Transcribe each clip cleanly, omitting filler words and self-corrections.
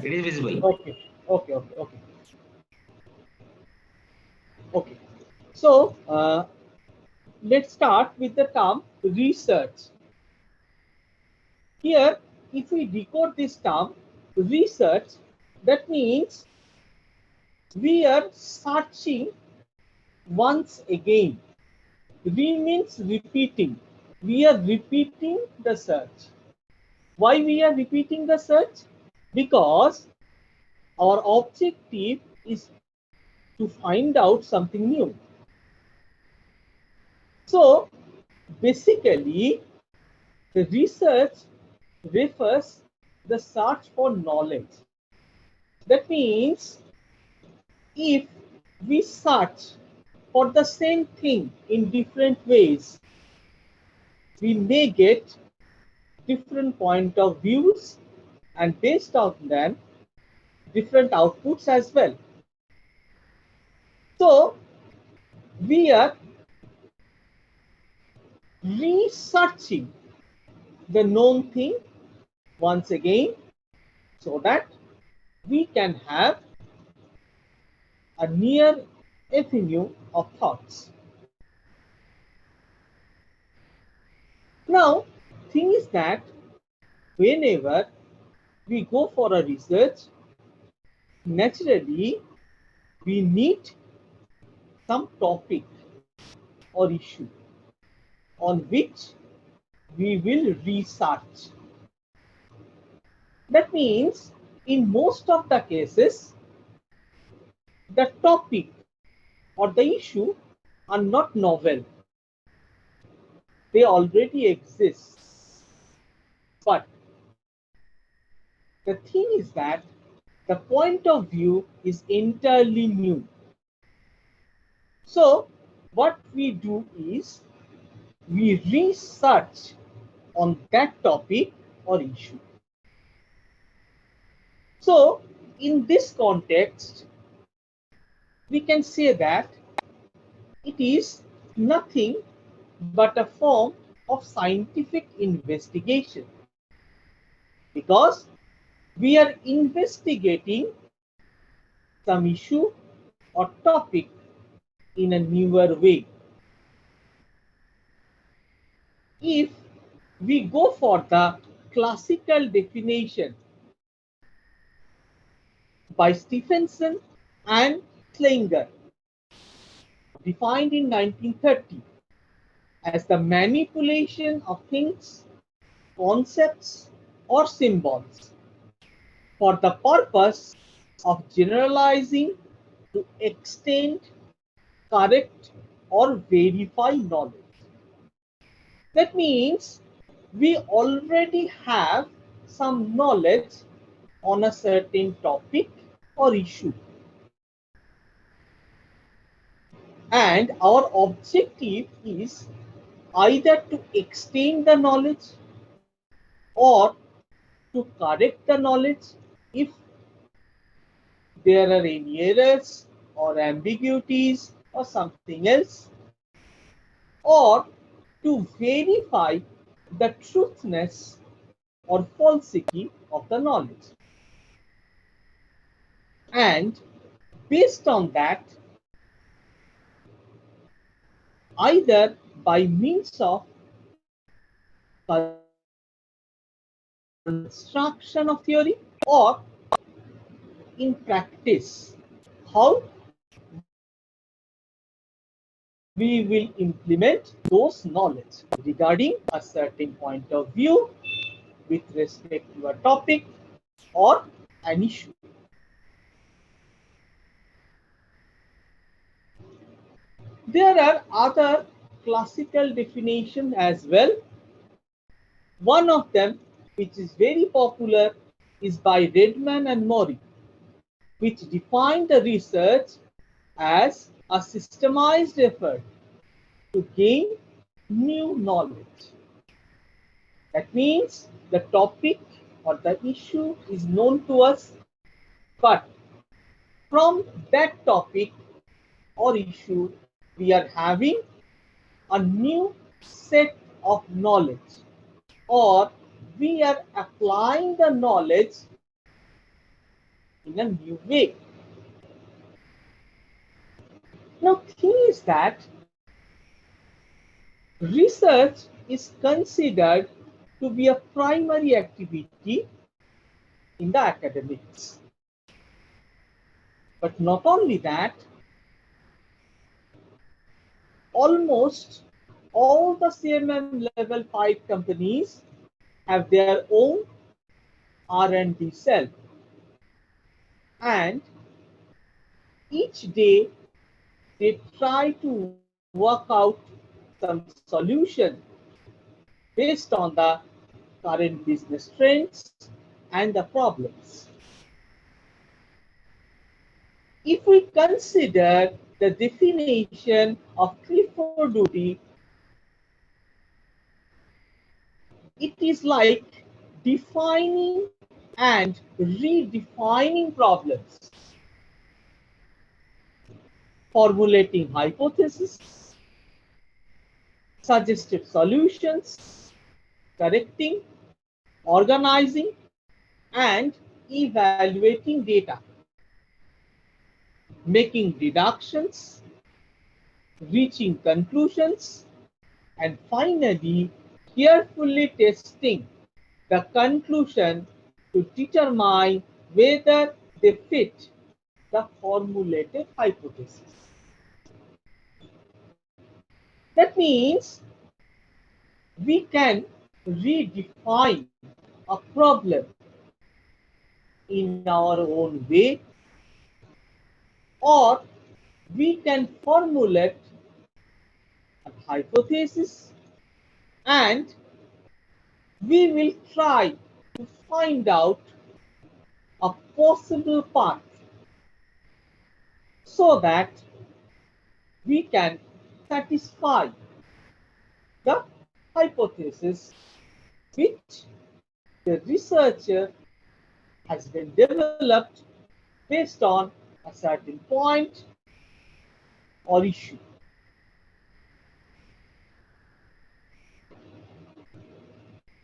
Yeah, it is visible. Okay, okay, okay, okay, okay. So let's start with the term research. Here, if we decode this term research, that means we are searching once again. Re means repeating. We are repeating the search. Why we are repeating the search? Because our objective is to find out something new. So basically, the research refers the search for knowledge. That means if we search for the same thing in different ways, we may get different point of views, and based on them different outputs as well. So we are researching the known thing once again so that we can have a near avenue of thoughts. Now, thing is that whenever we go for a research, naturally we need some topic or issue on which we will research. That means in most of the cases, the topic or the issue are not novel. They already exist. But the thing is that the point of view is entirely new. So what we do is we research on that topic or issue. So in this context, we can say that it is nothing but a form of scientific investigation, because we are investigating some issue or topic in a newer way. If we go for the classical definition by Stephenson and Slanger, defined in 1930 as the manipulation of things, concepts, or symbols for the purpose of generalizing to extend, correct, or verify knowledge. That means we already have some knowledge on a certain topic or issue, and our objective is either to extend the knowledge or to correct the knowledge if there are any errors or ambiguities or something else, or to verify the truthness or falsity of the knowledge. And based on that, either by means of construction of theory or in practice, how we will implement those knowledge regarding a certain point of view with respect to a topic or an issue. There are other classical definitions as well. One of them, which is very popular, is by Redman and Mori, which define the research as a systemized effort to gain new knowledge. That means the topic or the issue is known to us, but from that topic or issue, we are having a new set of knowledge, or we are applying the knowledge in a new way. Now, thing is that research is considered to be a primary activity in the academics. But not only that, almost all the CMM level 5 companies have their own R&D cell, and each day they try to work out some solution based on the current business trends and the problems. If we consider the definition of Clifford duty, it is like defining and redefining problems, formulating hypotheses, suggested solutions, correcting, organizing, and evaluating data, making deductions, reaching conclusions, and finally carefully testing the conclusion to determine whether they fit the formulated hypothesis. That means we can redefine a problem in our own way, or we can formulate a hypothesis and we will try to find out a possible path so that we can satisfy the hypothesis which the researcher has been developed based on a certain point or issue.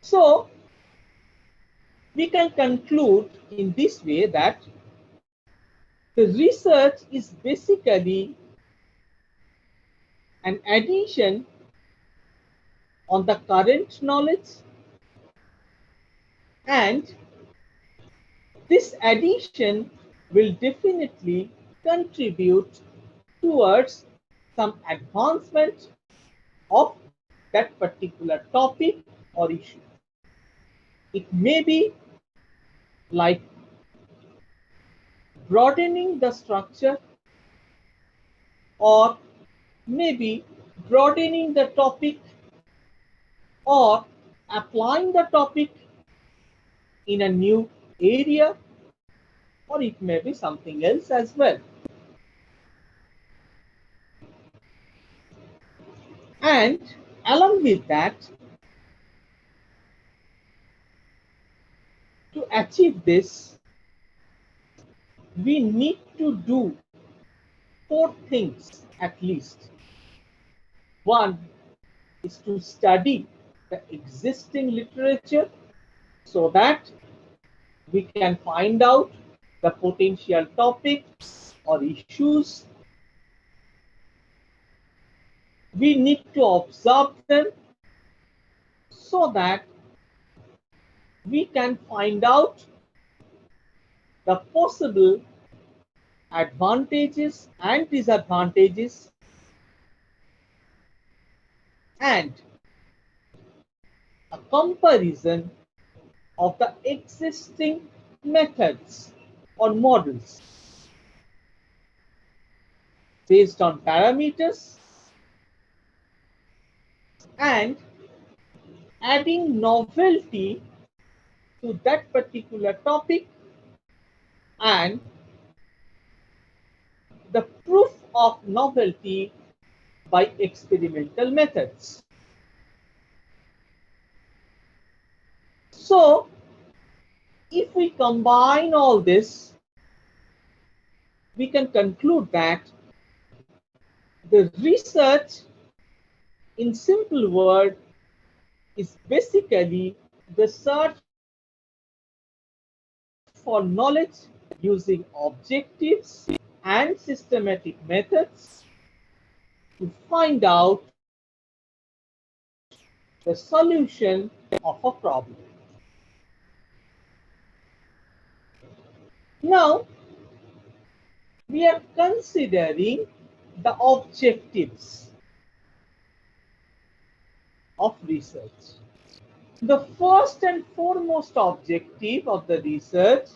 So we can conclude in this way that the research is basically an addition on the current knowledge, and this addition will definitely contribute towards some advancement of that particular topic or issue. It may be like broadening the structure, or maybe broadening the topic, or applying the topic in a new area, or it may be something else as well. And along with that, to achieve this, we need to do four things at least. One is to study the existing literature so that we can find out the potential topics or issues. We need to observe them so that we can find out the possible advantages and disadvantages, and a comparison of the existing methods or models based on parameters, and adding novelty to that particular topic, and the proof of novelty by experimental methods. So, if we combine all this, we can conclude that the research, in simple word, is basically the search for knowledge using objectives and systematic methods to find out the solution of a problem. Now, we are considering the objectives of research. The first and foremost objective of the research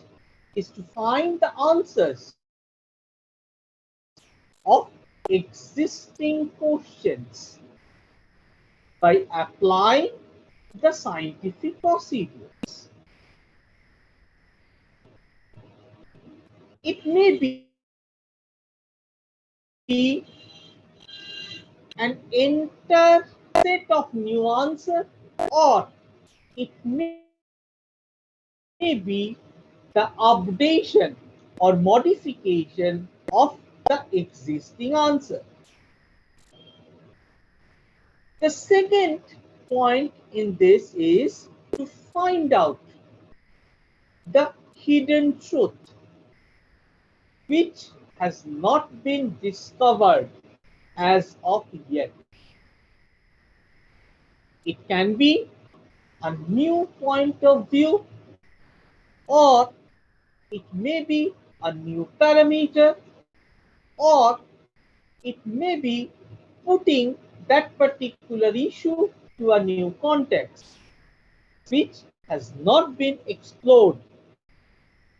is to find the answers of existing questions by applying the scientific procedures. It may be an entire set of new answers, or it may be the updation or modification of the existing answer. The second point in this is to find out the hidden truth which has not been discovered as of yet. It can be a new point of view, or it may be a new parameter, or it may be putting that particular issue to a new context, which has not been explored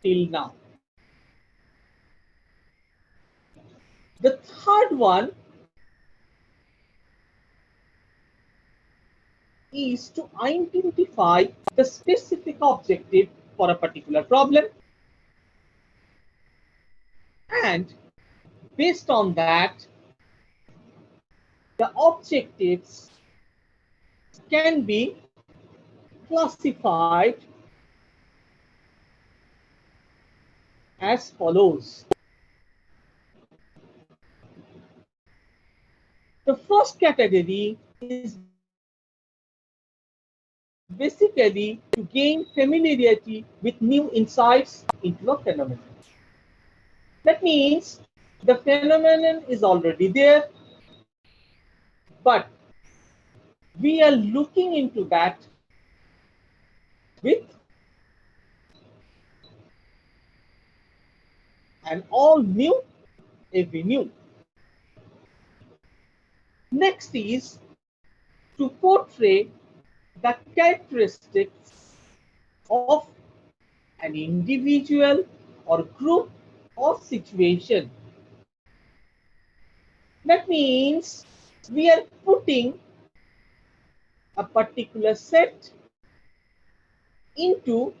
till now. The third one is to identify the specific objective for a particular problem, and based on that, the objectives can be classified as follows. The first category is basically to gain familiarity with new insights into a phenomenon. That means the phenomenon is already there, but we are looking into that with an all new avenue. Next is to portray the characteristics of an individual or group or situation. That means we are putting a particular set into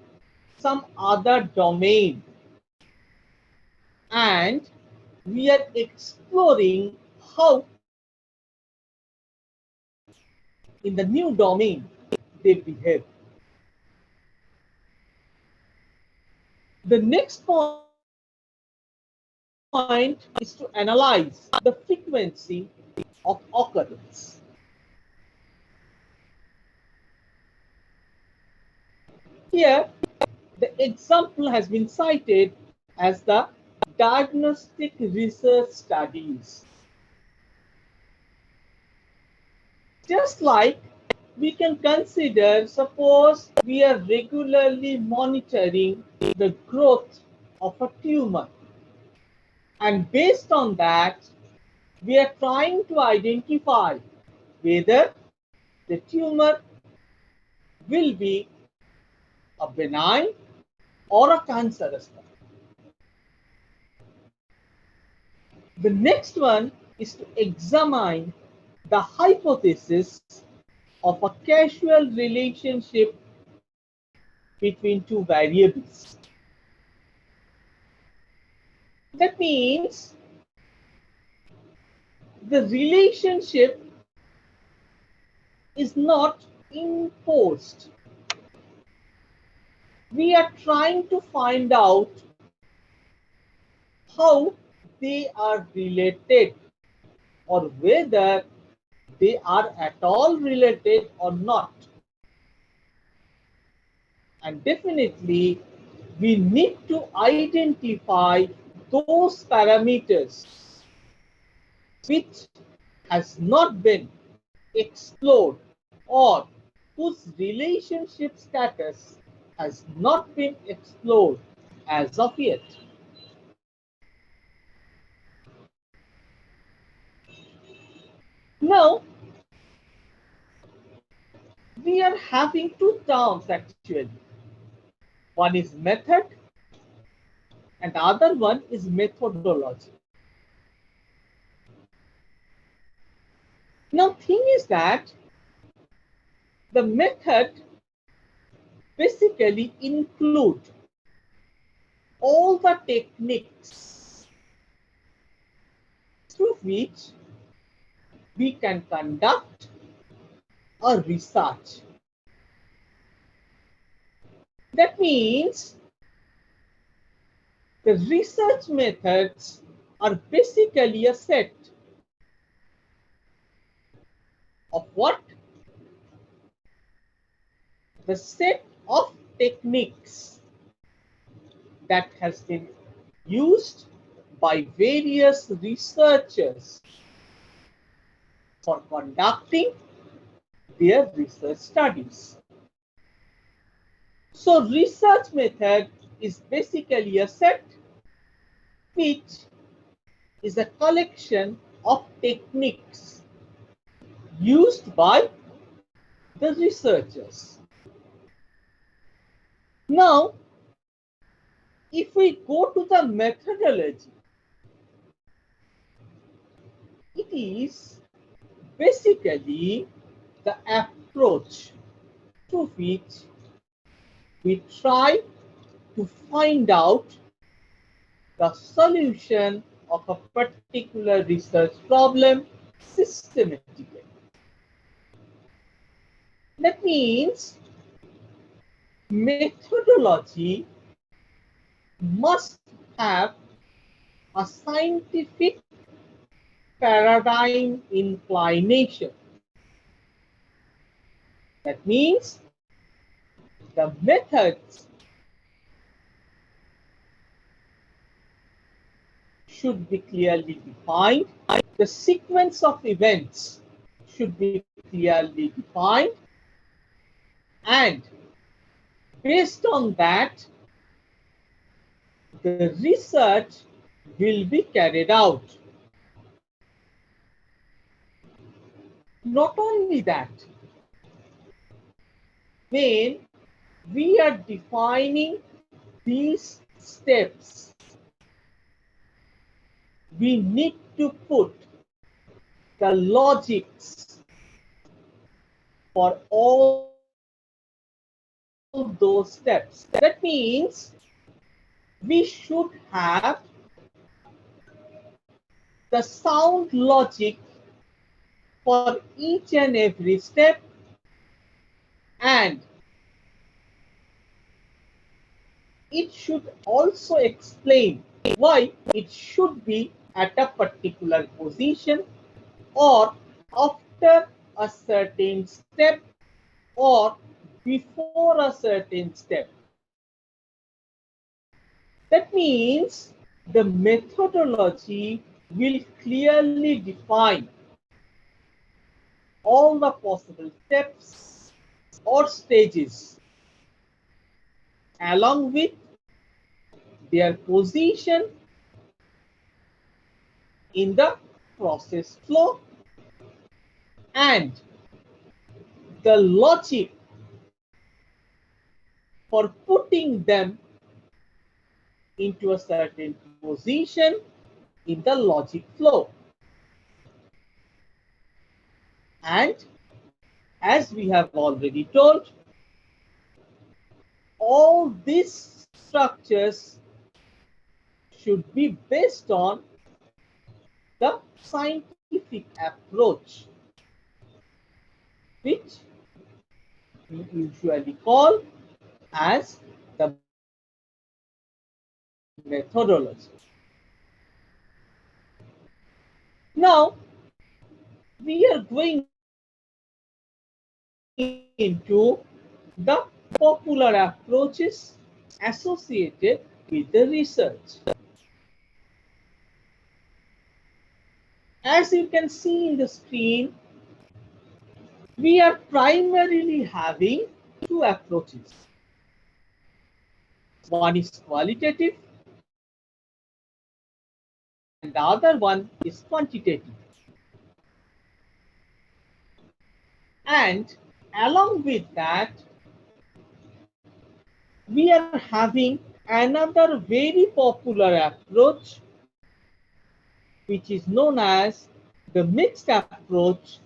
some other domain, and we are exploring how in the new domain they behave. The next point is to analyze the frequency of occurrence. Here, the example has been cited as the diagnostic research studies. Just like we can consider, suppose we are regularly monitoring the growth of a tumor, and based on that, we are trying to identify whether the tumor will be a benign or a cancerous one. The next one is to examine the hypothesis of a causal relationship between two variables. That means the relationship is not imposed. We are trying to find out how they are related, or whether they are at all related or not. And definitely we need to identify those parameters which has not been explored or whose relationship status has not been explored as of yet. Now, we are having two terms actually. One is method and the other one is methodology. Now, thing is that the method basically include all the techniques through which we can conduct a research. That means the research methods are basically a set of what? The set of techniques that has been used by various researchers for conducting their research studies. So research method is basically a set which is a collection of techniques used by the researchers. Now, if we go to the methodology, it is basically the approach through which we try to find out the solution of a particular research problem systematically. That means methodology must have a scientific paradigm inclination. That means the methods should be clearly defined, the sequence of events should be clearly defined, and based on that, the research will be carried out. Not only that, when we are defining these steps, we need to put the logics for all those steps. That means we should have the sound logic for each and every step, and it should also explain why it should be at a particular position or after a certain step or before a certain step. That means the methodology will clearly define all the possible steps or stages along with their position in the process flow and the logic for putting them into a certain position in the logic flow. And as we have already told, all these structures should be based on the scientific approach, which we usually call as the methodology. Now, we are going into the popular approaches associated with the research. As you can see in the screen, we are primarily having two approaches. One is qualitative and the other one is quantitative. And along with that, we are having another very popular approach, which is known as the mixed approach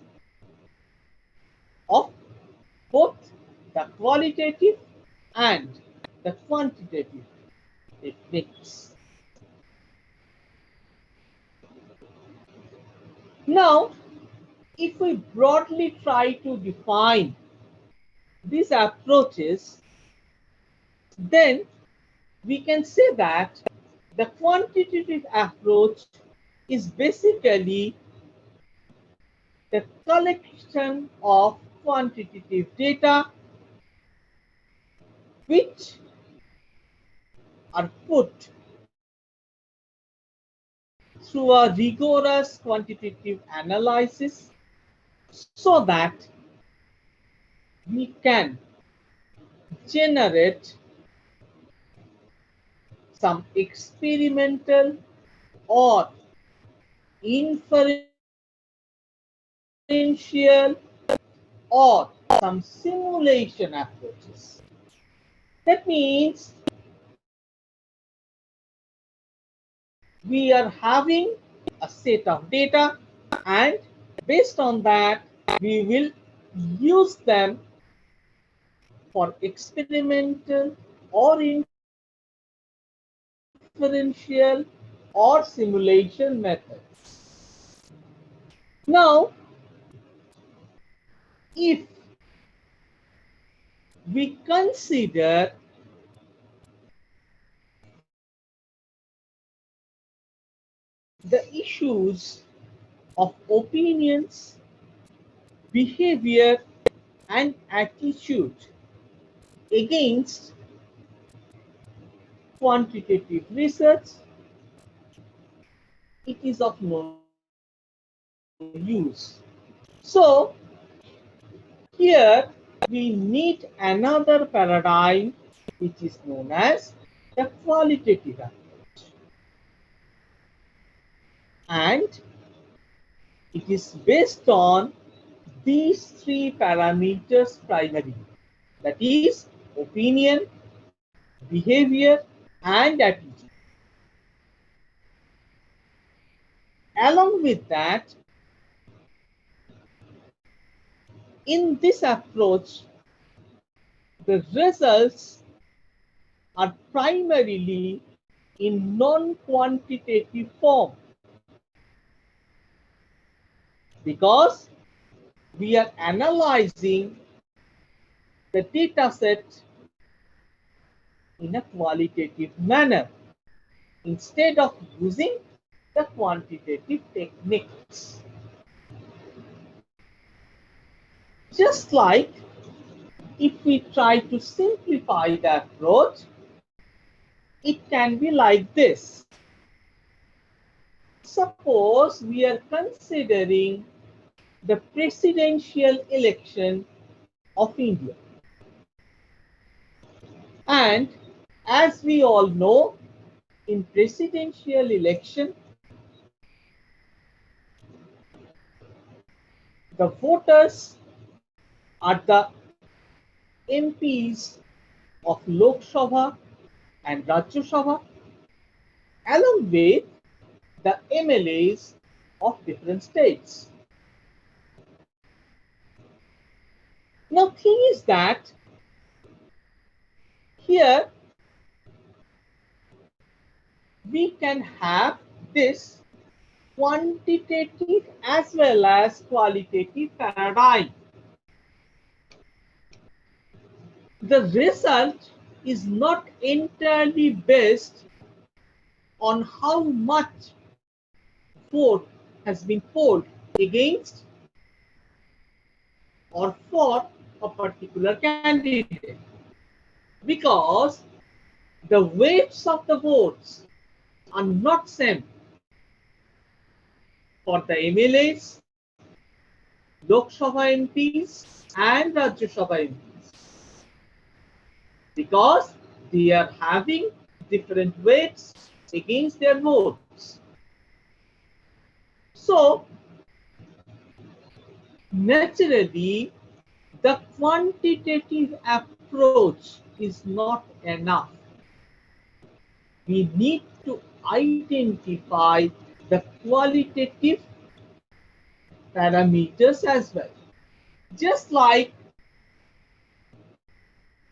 of both the qualitative and the quantitative techniques. Now, if we broadly try to define these approaches, then we can say that the quantitative approach is basically the collection of quantitative data which are put through a rigorous quantitative analysis so that we can generate some experimental or inferential or some simulation approaches. That means we are having a set of data, and based on that, we will use them for experimental or inferential or simulation methods. Now, if we consider the issues of opinions, behavior, and attitude against quantitative research, it is of no use. So, here we need another paradigm which is known as the qualitative approach. And it is based on these three parameters primarily, that is opinion, behavior, and attitude. Along with that, in this approach, the results are primarily in non-quantitative form because we are analyzing the data set in a qualitative manner instead of using the quantitative techniques. Just like if we try to simplify the approach, it can be like this. Suppose we are considering the presidential election of India. And as we all know, in presidential election, the voters are the MPs of Lok Sabha and Rajya Sabha, along with the MLAs of different states. Now, thing is that here we can have this quantitative as well as qualitative paradigm. The result is not entirely based on how much vote has been polled against or for a particular candidate, because the weights of the votes are not same for the MLAs, Lok Sabha MPs and Rajya Sabha MPs because they are having different weights against their votes. So naturally, the quantitative approach is not enough. We need to identify the qualitative parameters as well. Just like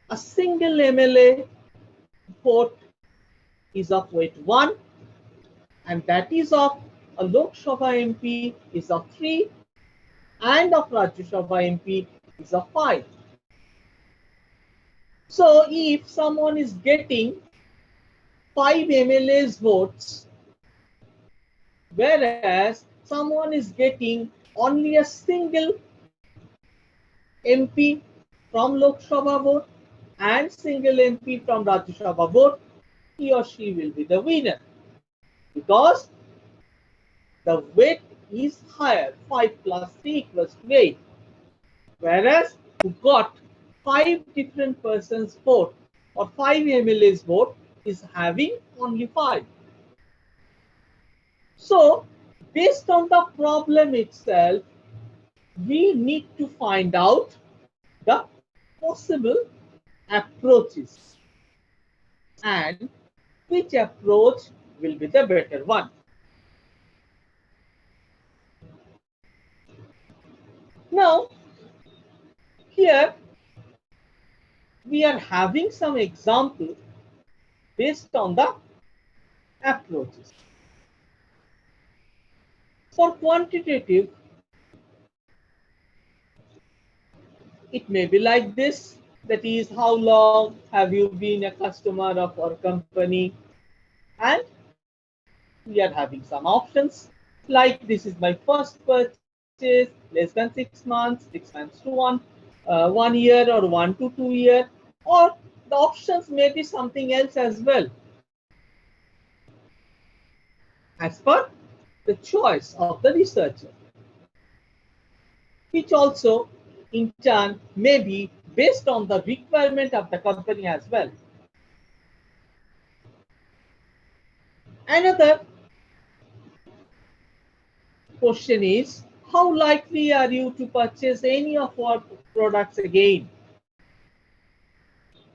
a single MLA vote is of weight 1 and that is of a Lok Sabha MP is of 3 and of Rajya Sabha MP is of 5. So if someone is getting 5 MLA's votes, whereas someone is getting only a single MP from Lok Sabha vote and single MP from Rajya Sabha vote, he or she will be the winner because the weight is higher, 5 plus 3 equals to 8. Whereas who got 5 different persons vote or 5 MLA's vote is having only 5. So based on the problem itself, we need to find out the possible approaches and which approach will be the better one. Now, here we are having some example based on the approaches. For quantitative, it may be like this, that is, how long have you been a customer of our company, and we are having some options like this is my first purchase, less than 6 months, 6 months to 1 year or 1 to 2 year, or the options may be something else as well as per the choice of the researcher, which also in turn may be based on the requirement of the company as well. Another question is, how likely are you to purchase any of our products again?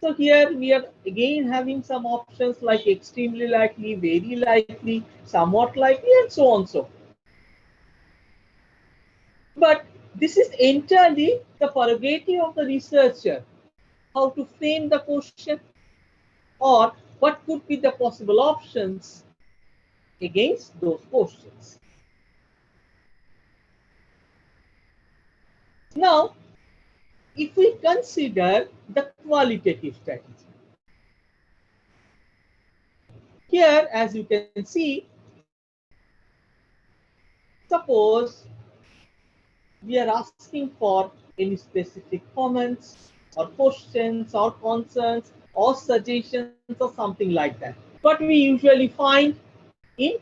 So here we are again having some options like extremely likely, very likely, somewhat likely, and so on so. But this is entirely the prerogative of the researcher, how to frame the question or what could be the possible options against those questions. Now, if we consider the qualitative strategy, here as you can see, suppose we are asking for any specific comments or questions or concerns or suggestions or something like that. What we usually find in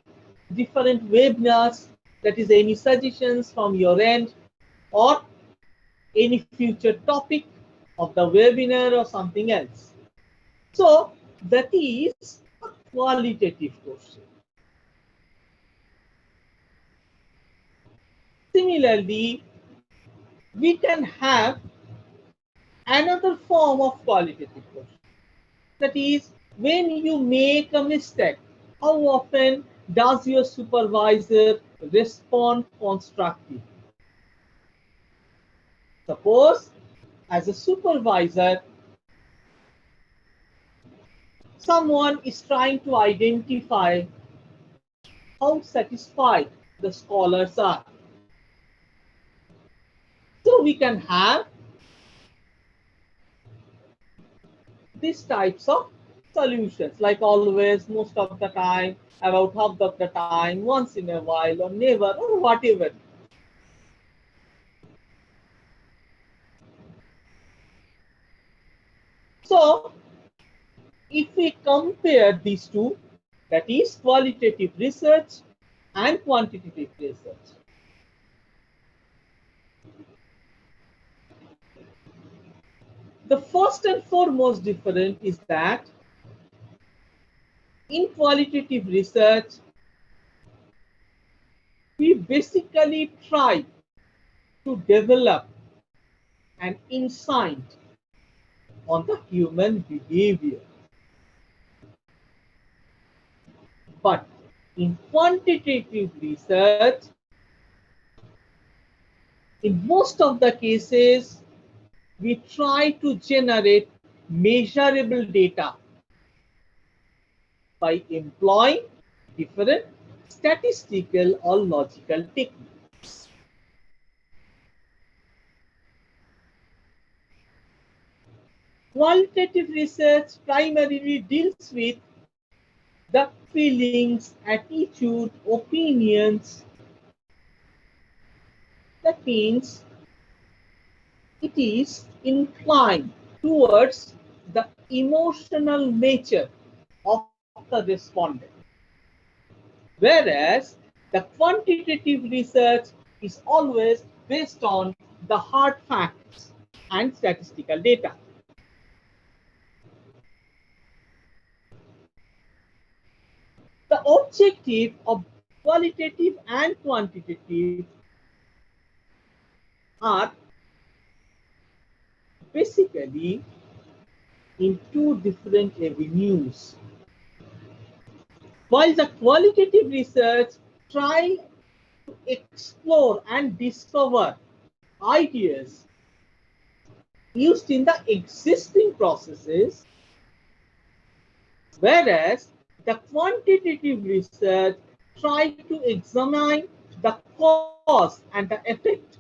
different webinars, that is any suggestions from your end or any future topic of the webinar or something else. So that is a qualitative question. Similarly, we can have another form of qualitative question. That is, when you make a mistake, how often does your supervisor respond constructively? Suppose, as a supervisor, someone is trying to identify how satisfied the scholars are. So we can have these types of solutions, like always, most of the time, about half of the time, once in a while, or never, or whatever. So if we compare these two, that is qualitative research and quantitative research, the first and foremost difference is that in qualitative research, we basically try to develop an insight on the human behavior. But in quantitative research, in most of the cases, we try to generate measurable data by employing different statistical or logical techniques. Qualitative research primarily deals with the feelings, attitude, opinions. That means it is inclined towards the emotional nature of the respondent. Whereas the quantitative research is always based on the hard facts and statistical data. The objective of qualitative and quantitative are basically in two different avenues. While the qualitative research tries to explore and discover ideas used in the existing processes, whereas the quantitative research tries to examine the cause and the effect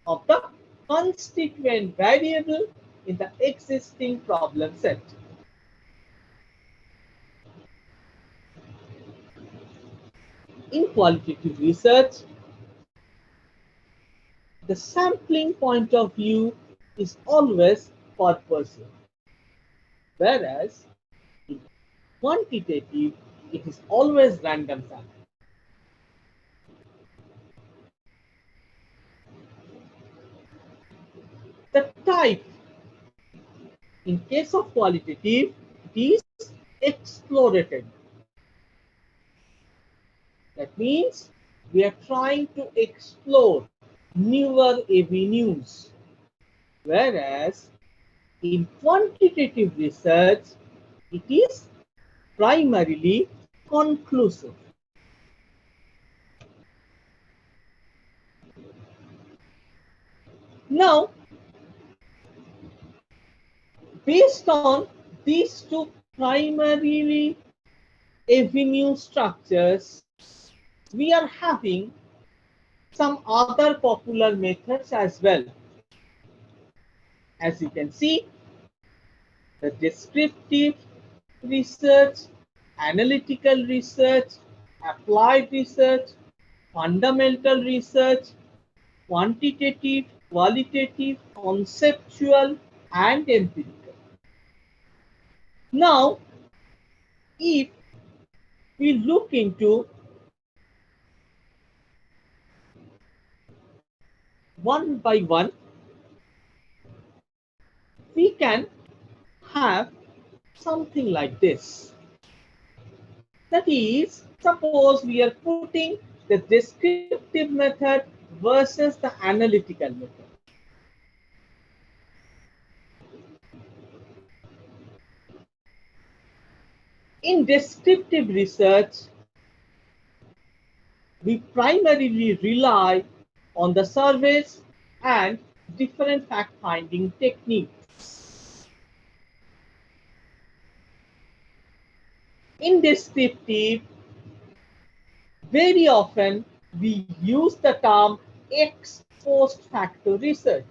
of the constituent variable in the existing problem set. In qualitative research, the sampling point of view is always purposive, whereas in quantitative, it is always random sampling. The type, in case of qualitative, it is explorative. That means we are trying to explore newer avenues, whereas in quantitative research, it is primarily conclusive. Now, based on these two primarily avenue structures, we are having some other popular methods as well. As you can see, the descriptive research, analytical research, applied research, fundamental research, quantitative, qualitative, conceptual, and empirical. Now, if we look into one by one, we can have something like this. That is, suppose we are putting the descriptive method versus the analytical method. In descriptive research, we primarily rely on the surveys and different fact-finding techniques. In descriptive, very often we use the term ex post facto research,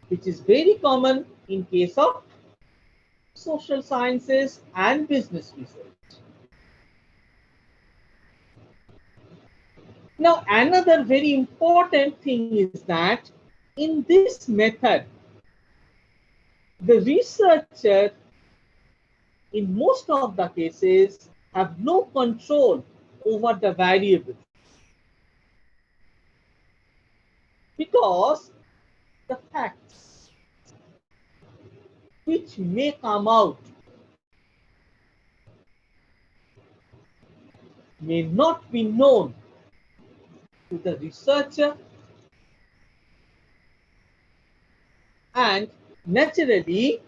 which is very common in case of social sciences and business research. Now, another very important thing is that in this method, The researcher in most of the cases have no control over the variables because the facts which may come out may not be known to the researcher, and naturally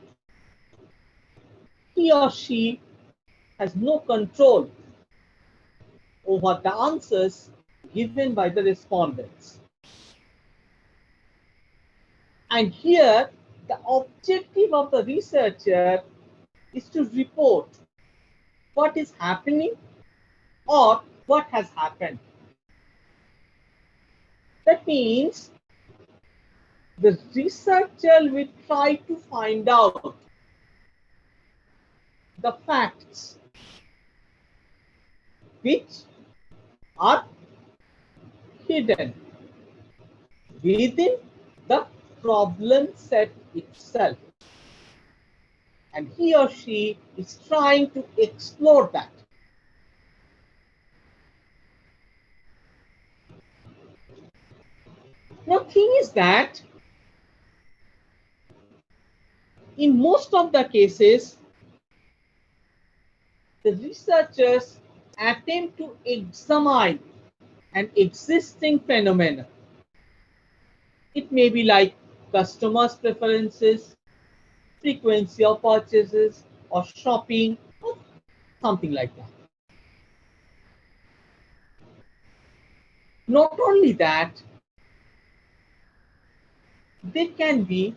he or she has no control over the answers given by the respondents. And here the objective of the researcher is to report what is happening or what has happened. That means the researcher will try to find out the facts which are hidden within the problem set itself. And he or she is trying to explore that. Now, thing is that in most of the cases, the researchers attempt to examine an existing phenomenon. It may be like customers' preferences, frequency of purchases, or shopping, or something like that. Not only that, there can be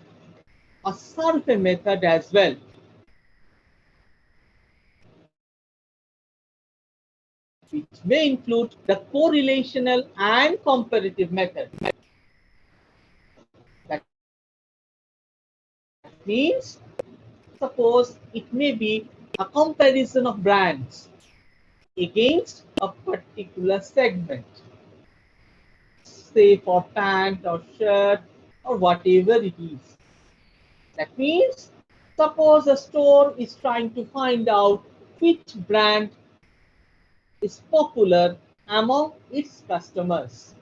a survey method as well. Which may include the correlational and comparative method. That means, suppose it may be a comparison of brands against a particular segment, say for pant or shirt or whatever it is. That means, suppose a store is trying to find out which brand is popular among its customers.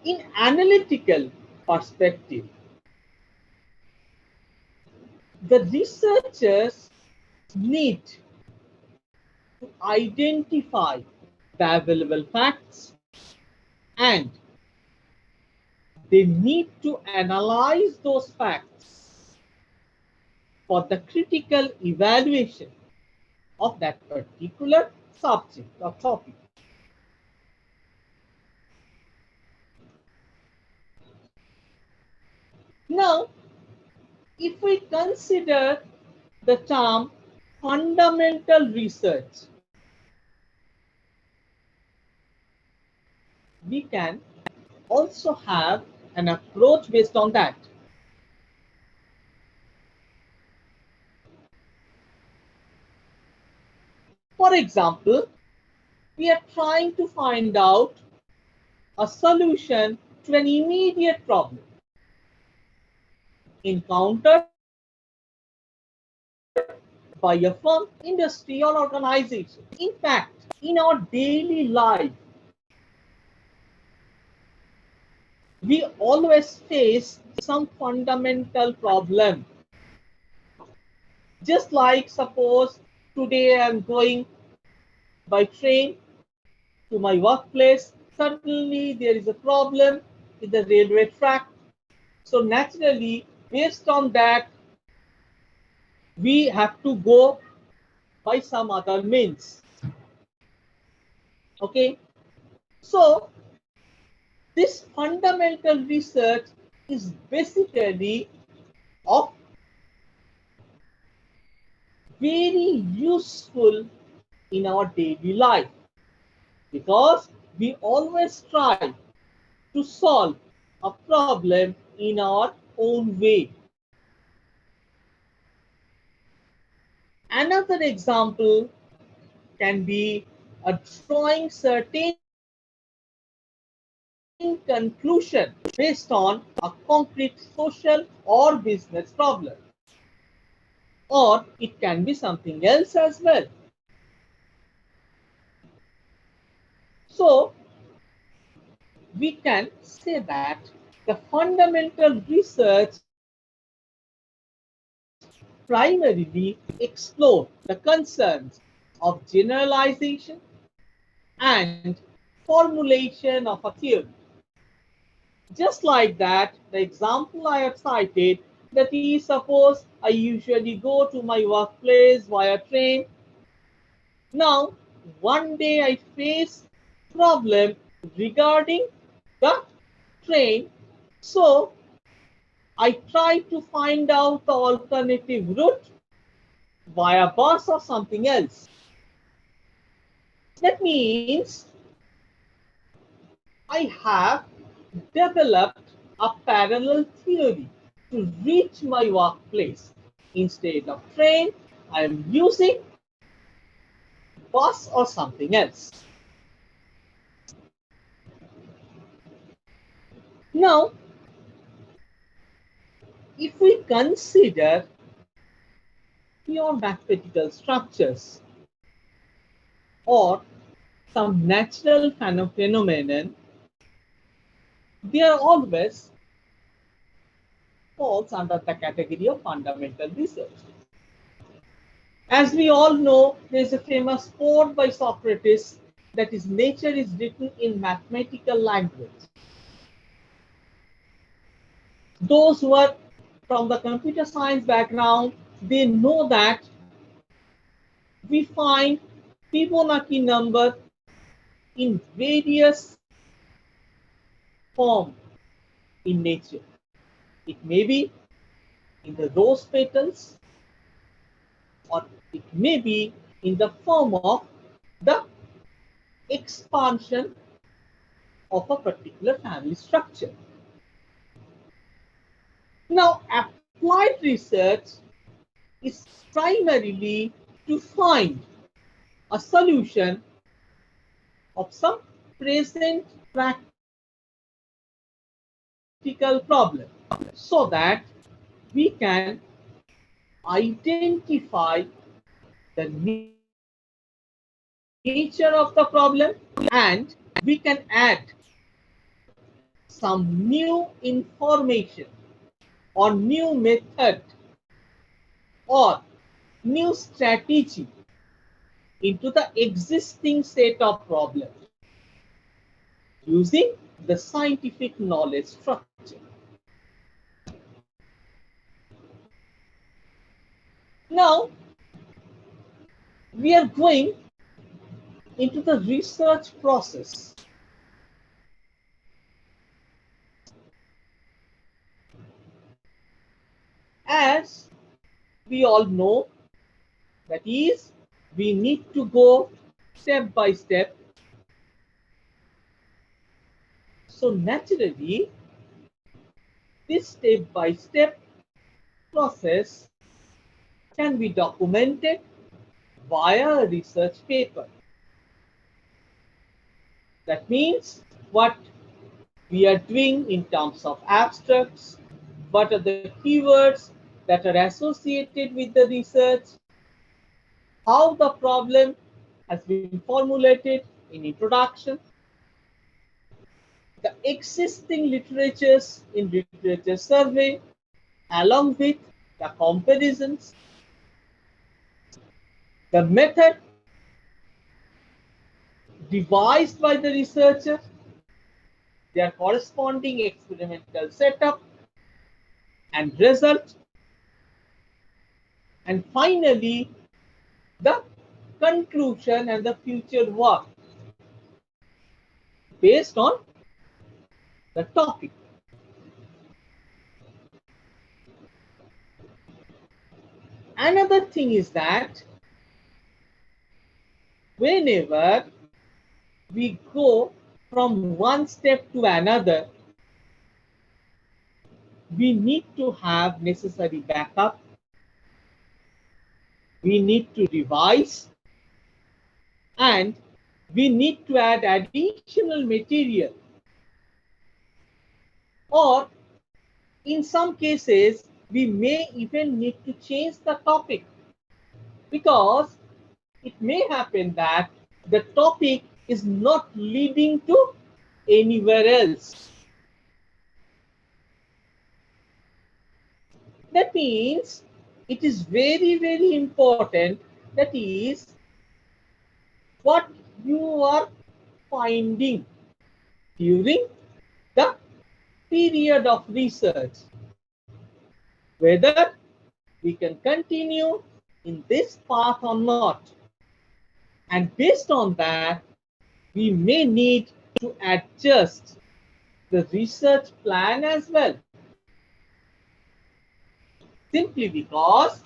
In analytical perspective, the researchers need to identify the available facts and they need to analyze those facts for the critical evaluation of that particular subject or topic. Now, if we consider the term fundamental research, we can also have an approach based on that. For example, we are trying to find out a solution to an immediate problem encountered by a firm, industry, or organization. In fact, in our daily life, we always face some fundamental problem. Just like suppose today I am going by train to my workplace, suddenly there is a problem with the railway track. So naturally, based on that, we have to go by some other means. Okay, so this fundamental research is basically of very useful in our daily life because we always try to solve a problem in our own way. Another example can be a drawing certain conclusion based on a concrete social or business problem. Or it can be something else as well. So we can say that the fundamental research primarily explore the concerns of generalization and formulation of a theory. Just like that, the example I have cited, that is, suppose I usually go to my workplace via train. Now, one day I face problem regarding the train, so I try to find out the alternative route via bus or something else. That means I have developed a parallel theory to reach my workplace. Instead of train, I am using bus or something else. Now, if we consider pure mathematical structures or some natural phenomenon, they are always falls under the category of fundamental research. As we all know, there is a famous quote by Socrates that is, nature is written in mathematical language. Those who are from the computer science background, they know that we find Fibonacci number in various forms in nature. It may be in the rose petals, or it may be in the form of the expansion of a particular family structure. Now, applied research is primarily to find a solution of some present practical problem so that we can identify the nature of the problem, and we can add some new information or new method or new strategy into the existing set of problems using the scientific knowledge structure. Now, we are going into the research process. As we all know, that is, we need to go step by step. So naturally, this step by step process can be documented via a research paper. That means what we are doing in terms of abstracts, what are the keywords that are associated with the research, how the problem has been formulated in introduction, the existing literatures in literature survey, along with the comparisons, the method devised by the researcher, their corresponding experimental setup and result, and finally the conclusion and the future work based on the topic. Another thing is that whenever we go from one step to another, we need to have necessary backup, we need to revise, and we need to add additional material or in some cases we may even need to change the topic, because it may happen that the topic is not leading to anywhere else. That means it is very, very important, that is what you are finding during the period of research, whether we can continue in this path or not. And based on that, we may need to adjust the research plan as well, simply because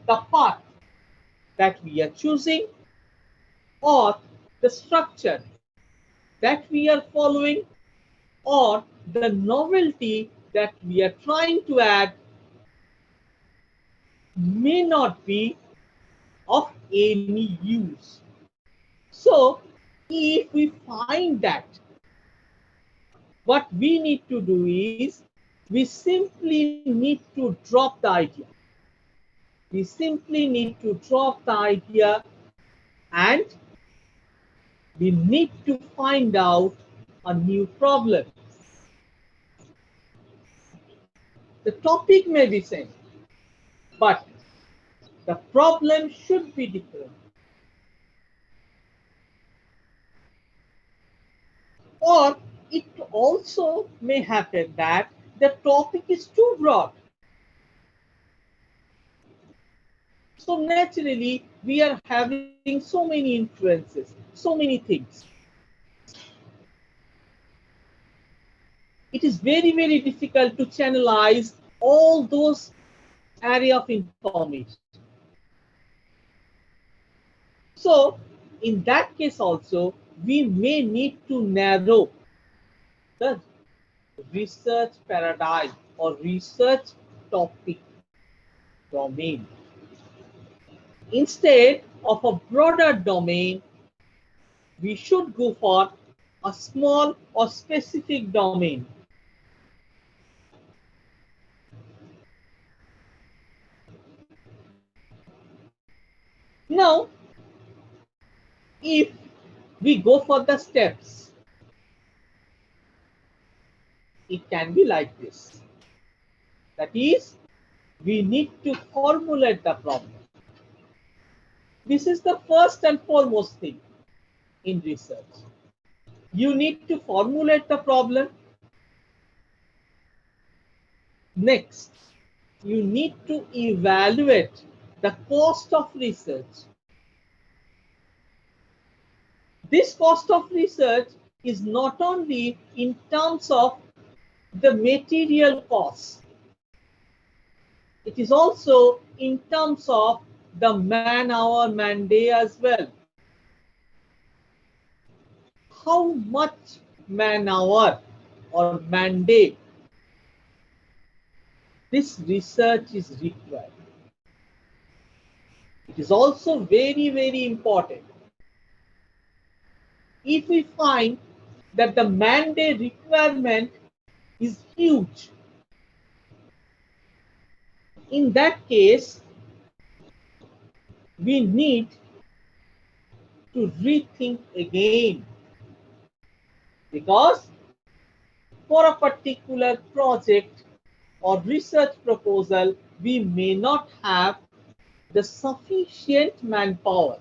the path that we are choosing or the structure that we are following or the novelty that we are trying to add may not be of any use. So if we find that, what we need to do is we simply need to drop the idea. We simply need to drop the idea, and we need to find out a new problem. The topic may be same, but the problem should be different. Or it also may happen that the topic is too broad. So naturally, we are having so many influences, so many things. It is very, very difficult to channelize all those area of information. So in that case also, we may need to narrow the research paradigm or research topic domain. Instead of a broader domain, we should go for a small or specific domain. Now, if we go for the steps, it can be like this. That is, we need to formulate the problem. This is the first and foremost thing in research. You need to formulate the problem. Next, you need to evaluate the cost of research. This cost of research is not only in terms of the material costs, it is also in terms of the man hour, man day as well. How much man hour or man day this research is required. It is also very, very important. If we find that the man day requirement is huge, in that case, we need to rethink again, because for a particular project or research proposal, we may not have the sufficient manpower.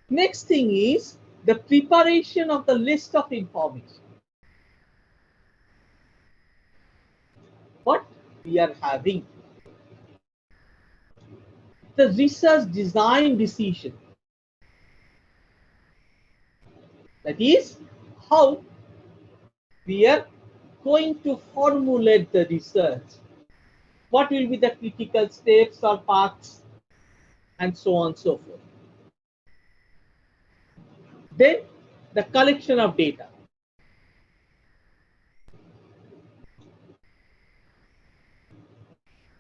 Next thing is the preparation of the list of information. What we are having, the research design decision. That is how we are going to formulate the research. What will be the critical steps or paths, and so on and so forth. Then the collection of data.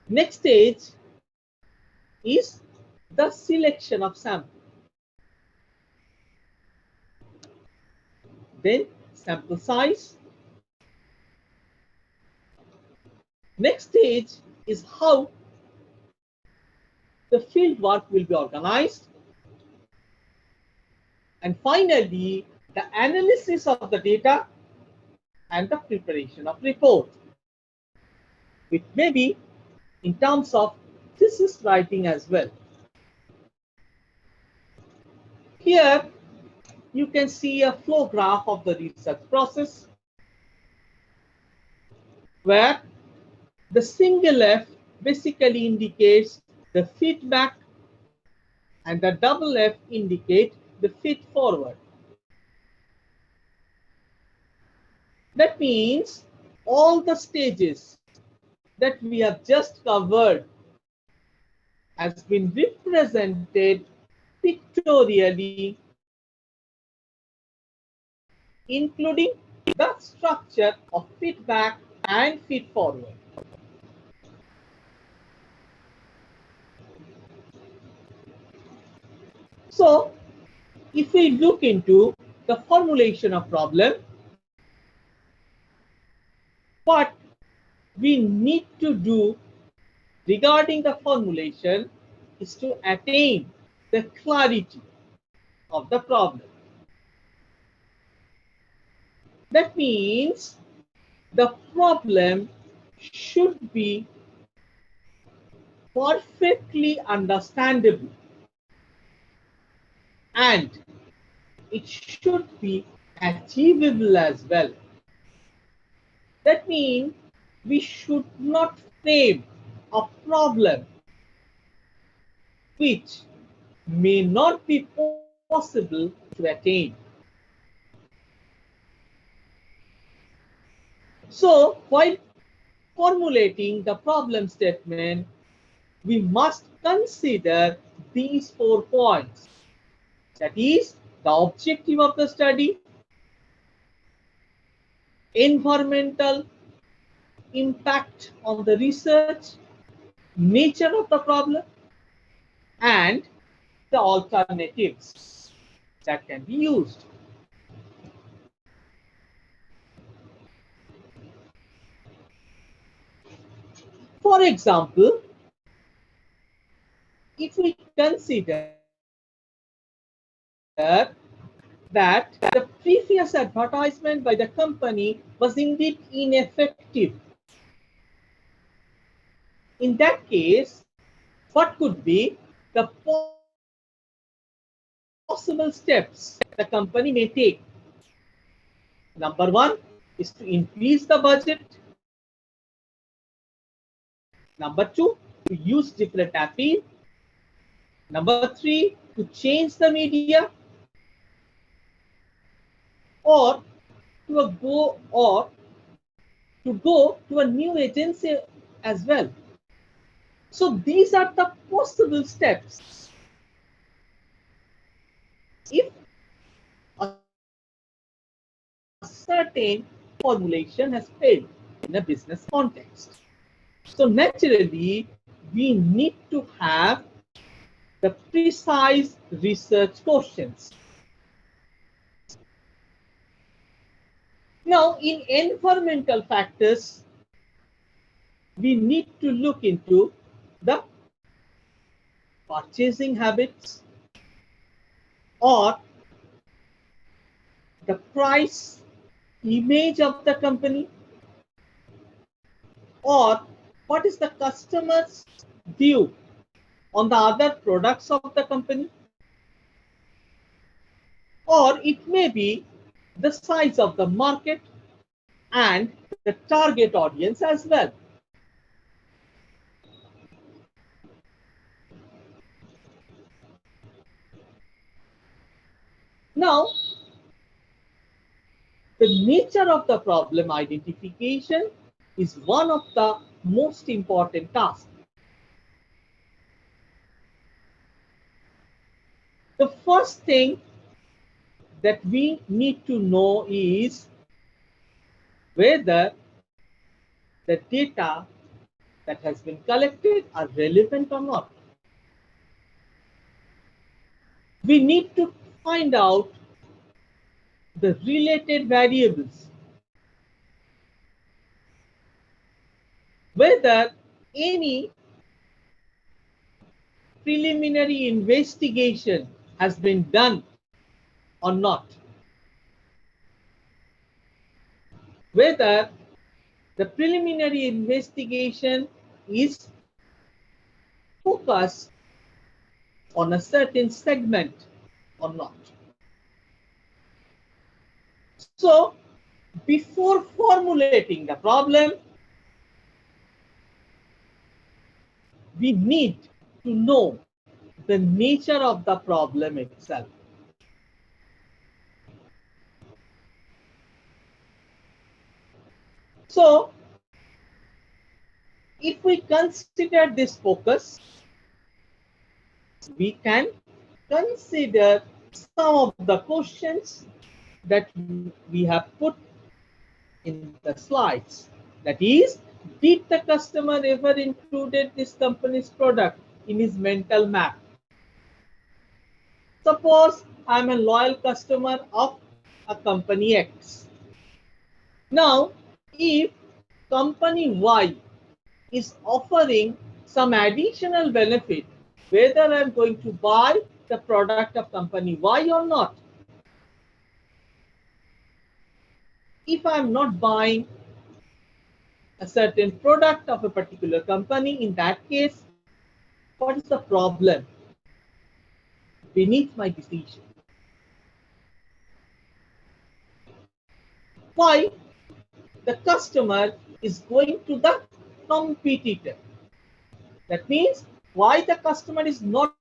Next stage is the selection of sample. then sample size. Next stage is how the field work will be organized. And finally, the analysis of the data and the preparation of report, which may be in terms of thesis writing as well. Here, you can see a flow graph of the research process, where the single F basically indicates the feedback and the double F indicate the feed forward. That means all the stages that we have just covered has been represented pictorially, including the structure of feedback and feed forward. So, if we look into the formulation of problem, what we need to do regarding the formulation is to attain the clarity of the problem. That means the problem should be perfectly understandable and it should be achievable as well. That means we should not frame a problem which may not be possible to attain. So, while formulating the problem statement, we must consider these 4 points. That is, the objective of the study, environmental impact on the research, nature of the problem, and the alternatives that can be used. For example, if we consider that the previous advertisement by the company was indeed ineffective, in that case, what could be the possible steps the company may take? Number 1 is to increase the budget. Number 2, to use different appeal. Number 3, to change the media, or to go to a new agency as well. So these are the possible steps if a certain formulation has failed in a business context. So naturally, we need to have the precise research questions. Now, in environmental factors, we need to look into the purchasing habits or the price image of the company, or what is the customer's view on the other products of the company, or it may be the size of the market and the target audience as well. Now, the nature of the problem identification is one of the most important tasks. The first thing that we need to know is whether the data that has been collected are relevant or not. We need to find out the related variables, whether any preliminary investigation has been done or not, whether the preliminary investigation is focused on a certain segment or not. So, before formulating the problem, we need to know the nature of the problem itself. So, if we consider this focus, we can consider some of the questions that we have put in the slides. That is, did the customer ever included this company's product in his mental map? Suppose I am a loyal customer of a company X. Now, if company Y is offering some additional benefit, whether I am going to buy the product of company Y or not. If I am not buying a certain product of a particular company, in that case, what is the problem beneath my decision? Why the customer is going to the competitor? That means why the customer is not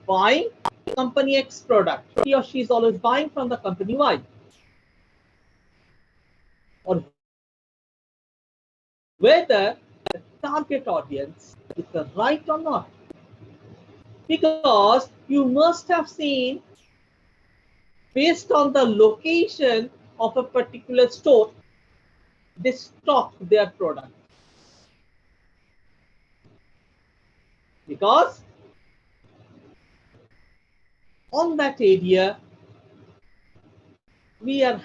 buying company X product. He or she is always buying from the company Y. Or whether the target audience is the right or not. Because you must have seen, based on the location of a particular store, they stock their product. Because on that area, we are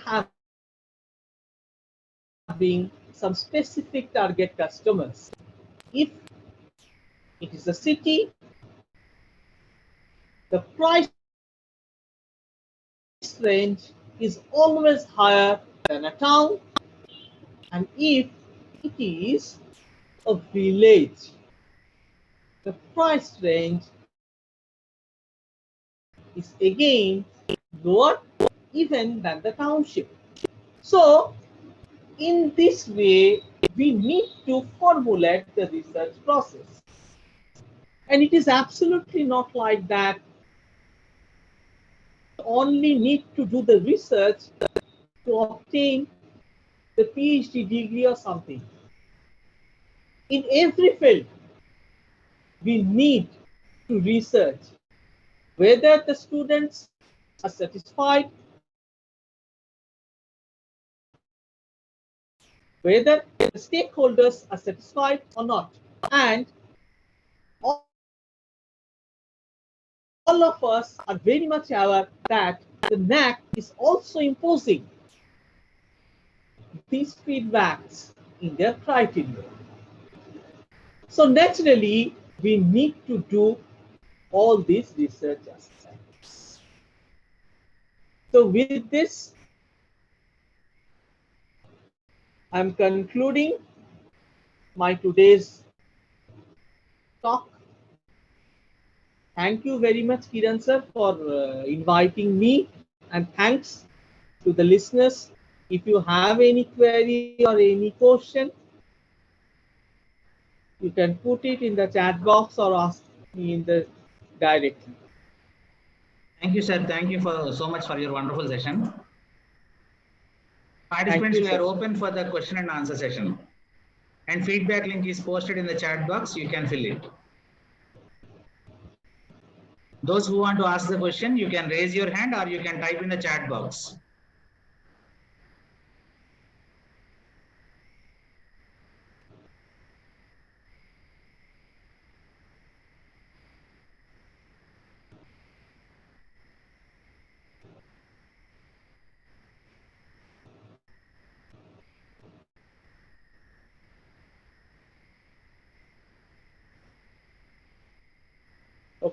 having some specific target customers. If it is a city, the price range is always higher than a town, and if it is a village, the price range is again lower even than the township. So, in this way, we need to formulate the research process. And it is absolutely not like that. Only need to do the research to obtain the PhD degree or something. In every field, we need to research whether the students are satisfied, whether the stakeholders are satisfied or not. And all of us are very much aware that the NAC is also imposing these feedbacks in their criteria. So naturally, we need to do all these research aspects. So with this, I'm concluding my today's talk. Thank you very much, Kiran sir, for inviting me, and thanks to the listeners. If you have any query or any question, you can put it in the chat box or ask me in the directly. Thank you, sir. Thank you for so much for your wonderful session. Thank Participants, you, we are sir. open for the question and answer session. And feedback link is posted in the chat box. You can fill it. Those who want to ask the question, you can raise your hand or you can type in the chat box.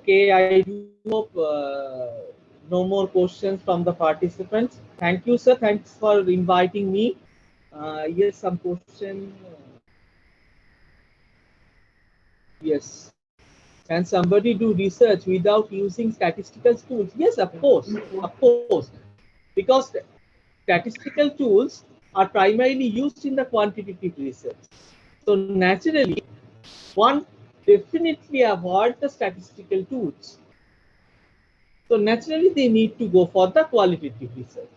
Okay, I do hope no more questions from the participants. Thank you, sir. Thanks for inviting me. Yes, some question. Yes. Can somebody do research without using statistical tools? Yes, of course, because statistical tools are primarily used in the quantitative research. So naturally, one definitely avoid the statistical tools. So naturally, they need to go for the qualitative research.